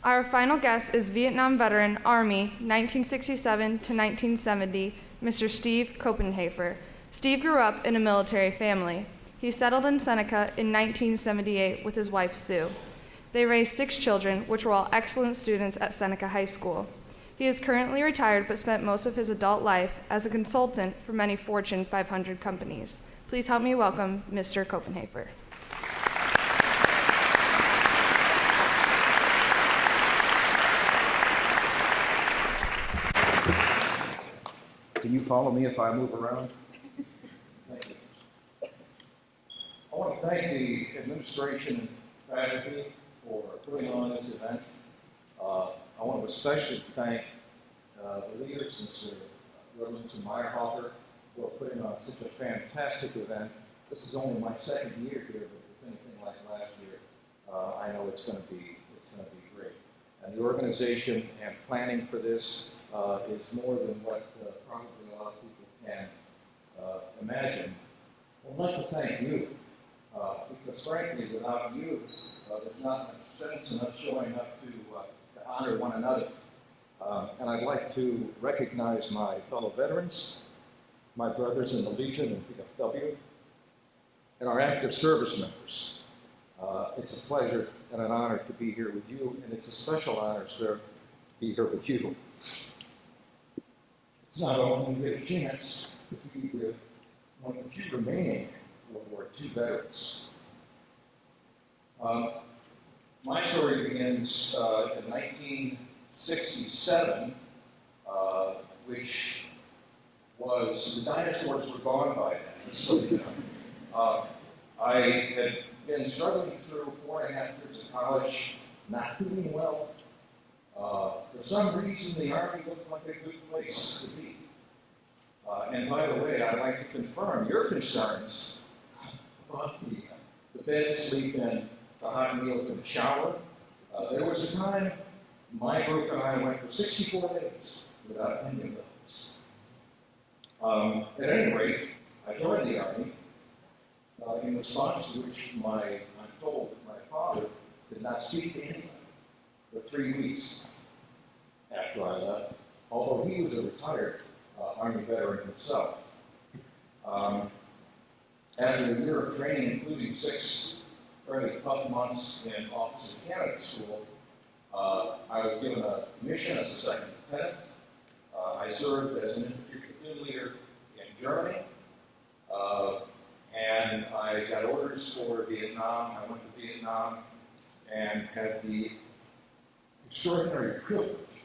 Our final guest is Vietnam veteran, Army, 1967 to 1970, Mr. Steve Koppenhoefer. Steve grew up in a military family. He settled in Seneca in 1978 with his wife, Sue. They raised 6 children, which were all excellent students at Seneca High School. He is currently retired but spent most of his adult life as a consultant for many Fortune 500 companies. Please help me welcome Mr. Koppenhoefer. Can you follow me if I move around? Thank you. I want to thank the administration and faculty for putting on this event. I want to especially thank the leaders, Mr. Robinson Meyerhofer, for putting on such a fantastic event. This is only my second year here, but if it's anything like last year, I know it's going to be great. And the organization and planning for this is more than what probably a lot of people can imagine. I'd like to thank you, because frankly, without you, there's not much sense in us showing up to honor one another. And I'd like to recognize my fellow veterans, my brothers in the Legion and PFW, and our active service members. It's a pleasure and an honor to be here with you, and it's a special honor, sir, to be here with you. It's not often we get a chance to be with one of the few remaining World War II veterans. My story begins in 1967, which was, the dinosaurs were gone by then. So I had been struggling through 4.5 years of college, not doing well. For some reason, the Army looked like a good place to be. And by the way, I'd like to confirm your concerns about the bed, sleep, and the hot meals in the shower. There was a time my group and I went for 64 days without any of those. At any rate, I joined the Army, in response to which I'm told that my father did not speak to anyone for 3 weeks after I left, although he was a retired Army veteran himself. After a year of training, including 6 very tough months in Officer Candidate School, I was given a commission as a second lieutenant. I served as an infantry platoon leader in Germany, and I got orders for Vietnam. I went to Vietnam and had the extraordinary privilege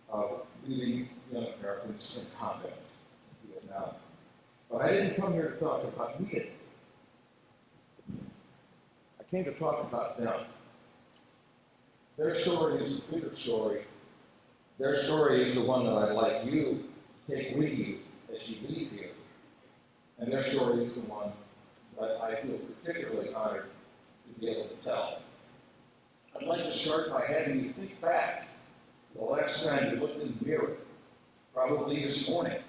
of leading young Americans in combat in Vietnam. But I didn't come here to talk about me. I came to talk about them. Their story is the bigger story. Their story is the one that I'd like you to take with you as you leave here. And their story is the one that I feel particularly honored to be able to tell. I'd like to start by having you think back to the last time you looked in the mirror, probably this morning,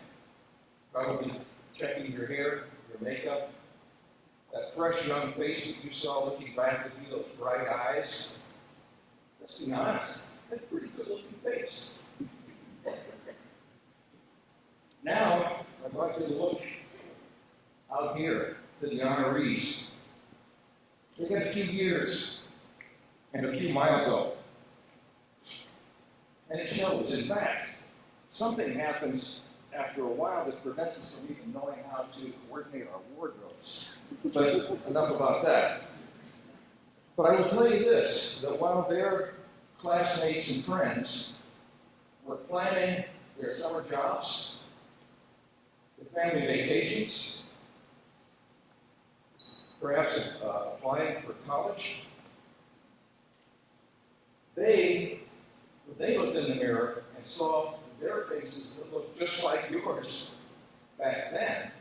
probably checking your hair, your makeup, that fresh young face that you saw looking back at you, those bright eyes. Let's be honest, that's a pretty good-looking face. Now, I'd like you to look out here to the honorees. They got a few years and a few miles old. And it shows. In fact, something happens after a while that prevents us from even knowing how to coordinate our wardrobes. But enough about that. But I will tell you this, that while their classmates and friends were planning their summer jobs, their family vacations, perhaps applying for college, they looked in the mirror and saw their faces that looked just like yours back then.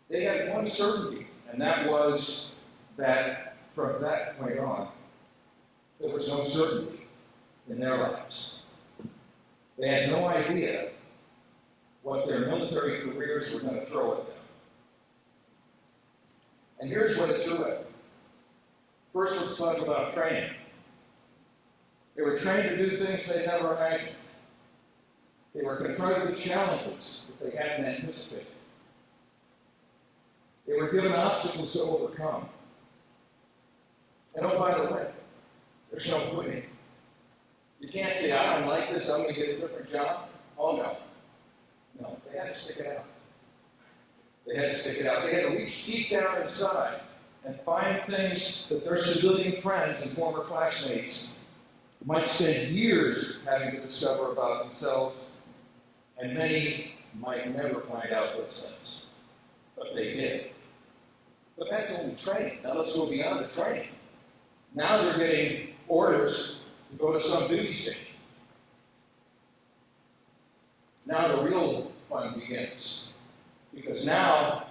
They had one certainty, and that was that from that point on, there was no certainty in their lives. They had no idea what their military careers were going to throw at them. And here's what it threw at them. First, let's talk about training. They were trained to do things they never imagined. They were confronted with challenges that they hadn't anticipated. They were given obstacles to overcome. And oh, by the way, there's no quitting. You can't say, I don't like this, I'm going to get a different job. Oh, no. No, they had to stick it out. They had to stick it out. They had to reach deep down inside and find things that their civilian friends and former classmates might spend years having to discover about themselves, and many might never find out themselves. But they did. But that's only training. Now let's go beyond the training. Now they're getting orders to go to some duty station. Now the real fun begins. Because now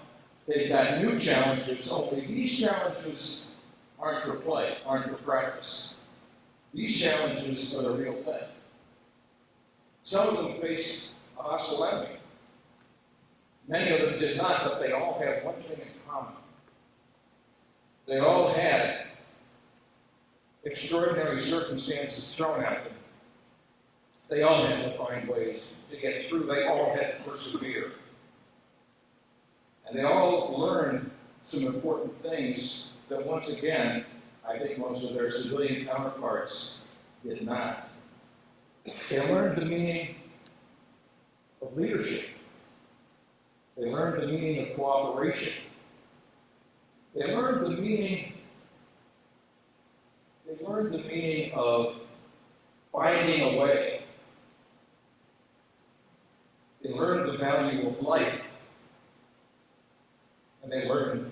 they've got new challenges, only these challenges aren't for play, aren't for practice. These challenges are the real thing. Some of them faced a hostile enemy. Many of them did not, but they all had one thing in common. They all had extraordinary circumstances thrown at them. They all had to find ways to get through. They all had to persevere. And they all learned some important things that, once again, I think most of their civilian counterparts did not. They learned the meaning of leadership. They learned the meaning of cooperation. They learned the meaning of finding a way. They learned the value of life. And they learned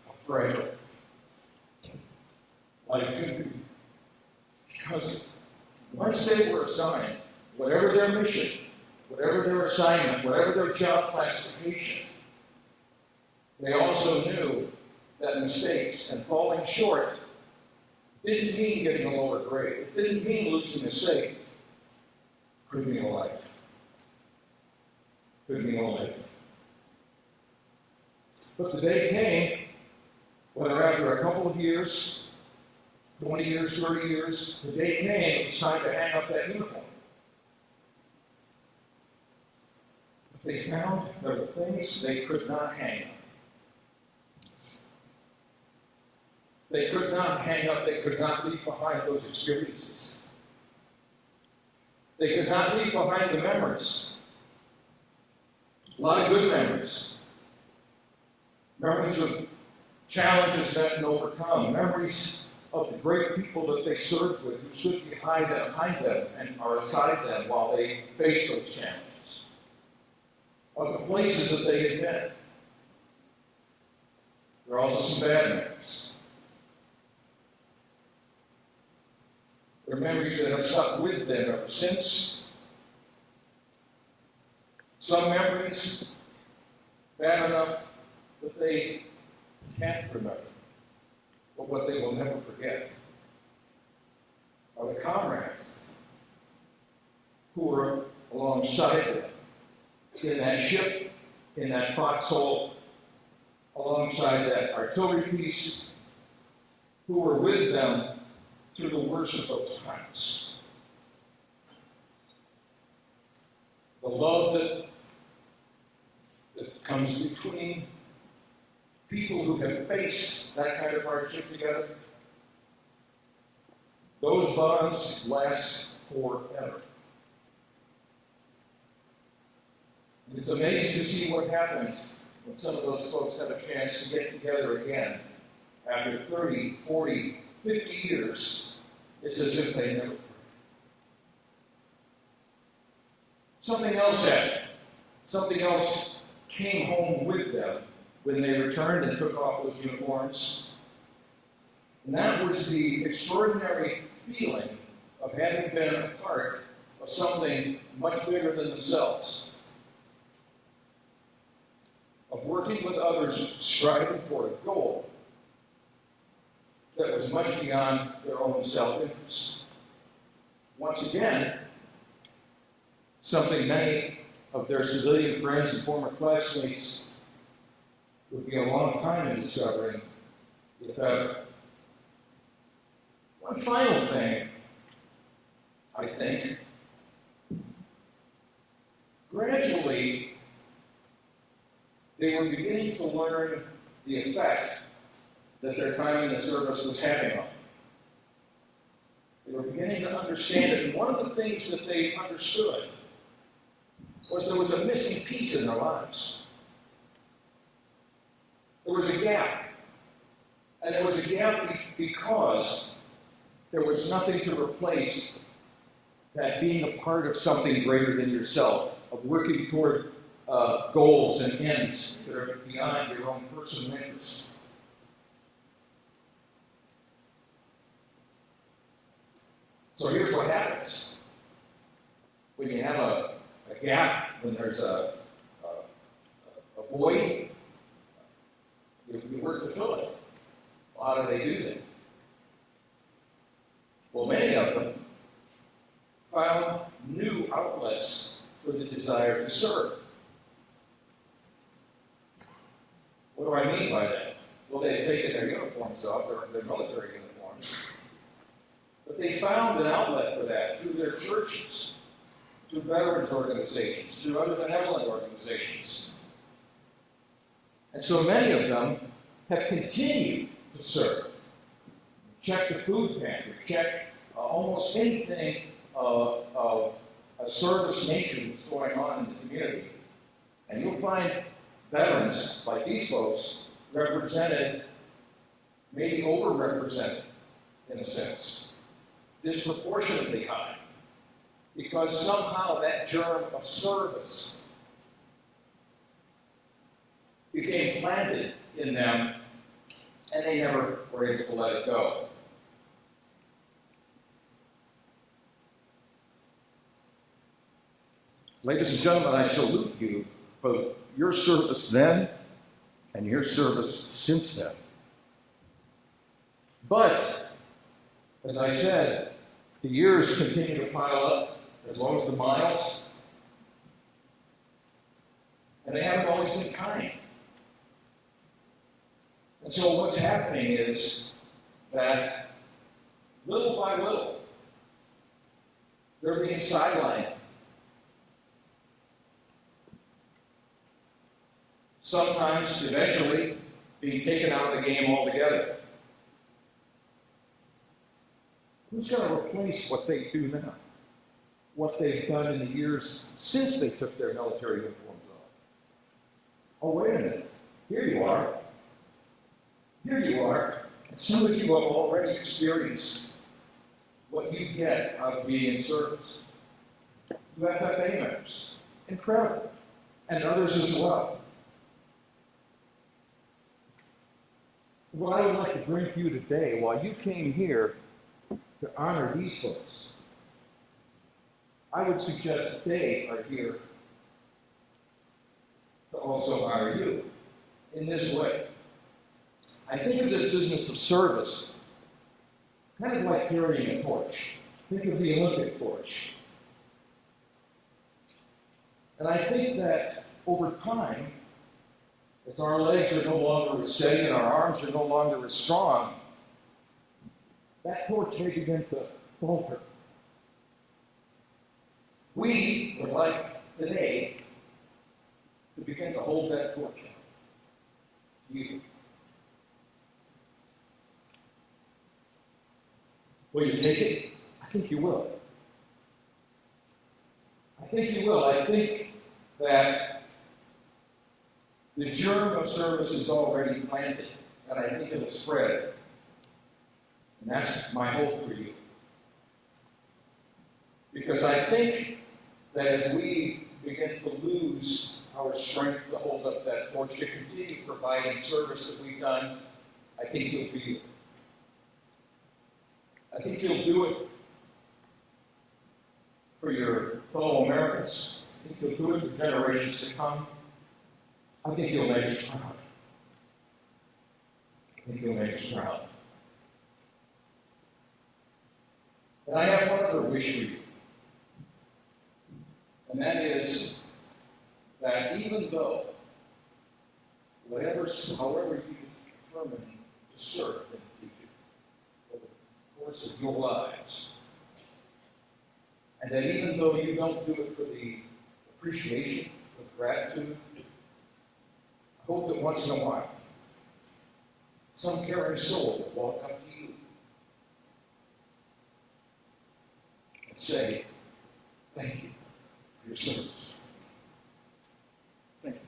how fragile life can be. Because once they were assigned, whatever their mission, whatever their assignment, whatever their job classification, they also knew that mistakes and falling short didn't mean getting a lower grade. It didn't mean losing a safe. Could mean a life. Could mean a life. But the day came, whether after a couple of years, 20 years, 30 years, the day came, it was time to hang up that uniform. But they found there were things they could not hang up. They could not hang up, they could not leave behind those experiences. They could not leave behind the memories. A lot of good memories. Memories of challenges that can overcome. Memories of the great people that they served with, who stood behind them and are beside them while they faced those challenges. Of the places that they had been. There are also some bad memories. There are memories that have stuck with them ever since. Some memories bad enough that they can't remember, but what they will never forget are the comrades who were alongside them in that ship, in that foxhole, alongside that artillery piece, who were with them through the worst of those times. The love that comes between people who have faced that kind of hardship together, those bonds last forever. And it's amazing to see what happens when some of those folks have a chance to get together again after 30, 40, 50 years. It's as if they never. Something else happened. Something else came home with them when they returned and took off those uniforms. And that was the extraordinary feeling of having been a part of something much bigger than themselves. Of working with others, striving for a goal that was much beyond their own self-interest. Once again, something many of their civilian friends and former classmates would be a long time in discovering, if ever. One final thing, I think, gradually they were beginning to learn the effect that their time in the service was having on them. They were beginning to understand it, and one of the things that they understood was there was a missing piece in their lives. There was a gap. And there was a gap because there was nothing to replace that being a part of something greater than yourself, of working toward goals and ends that are beyond your own personal interests. So here's what happens. When you have a gap, when there's a void, you work to fill it. Well, how do they do that? Well, many of them found new outlets for the desire to serve. What do I mean by that? Well, they've taken their uniforms off, their military uniforms, but they found an outlet for that through their churches, through veterans organizations, through other benevolent organizations. And so many of them have continued to serve. Check the food pantry, check almost anything of a service nature that's going on in the community. And you'll find veterans like these folks represented, maybe overrepresented in a sense, disproportionately high, because somehow that germ of service became planted in them, and they never were able to let it go. Ladies and gentlemen, I salute you, both your service then and your service since then. But, as I said, the years continue to pile up, as well as the miles, and they haven't always been kind. And so what's happening is that little by little, they're being sidelined. Sometimes, eventually, being taken out of the game altogether. Who's going to replace what they do now? What they've done in the years since they took their military uniforms off? Oh, wait a minute. Here you are. Here you are. And some of you have already experienced what you get out of being in service. You FFA members. Incredible. And others as well. What I would like to bring to you today, while you came here to honor these folks, I would suggest that they are here to also honor you in this way. I think of this business of service kind of like carrying a torch. Think of the Olympic torch. And I think that over time, as our legs are no longer as steady and our arms are no longer as strong, that torch may begin to falter. We would like today to begin to hold that torch out. You. Will you take it? I think you will. I think you will. I think that the germ of service is already planted, and I think it'll spread. And that's my hope for you. Because I think that as we begin to lose our strength to hold up that torch, to continue providing service that we've done, I think you'll be. I think you'll do it for your fellow Americans. I think you'll do it for generations to come. I think you'll make us proud. I think you'll make us proud. And I have one other wish for you. And that is that even though, however you determine to serve in the future, over the course of your lives, And that even though you don't do it for the appreciation of gratitude, I hope that once in a while, some caring soul will walk up to you and say, thank you for your service. Thank you.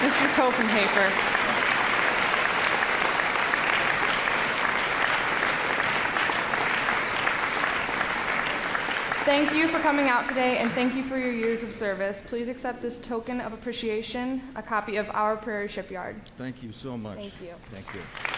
Mr. Koppenhoefer. Thank you for coming out today, and thank you for your years of service. Please accept this token of appreciation, a copy of Our Prairie Shipyard. Thank you so much. Thank you. Thank you.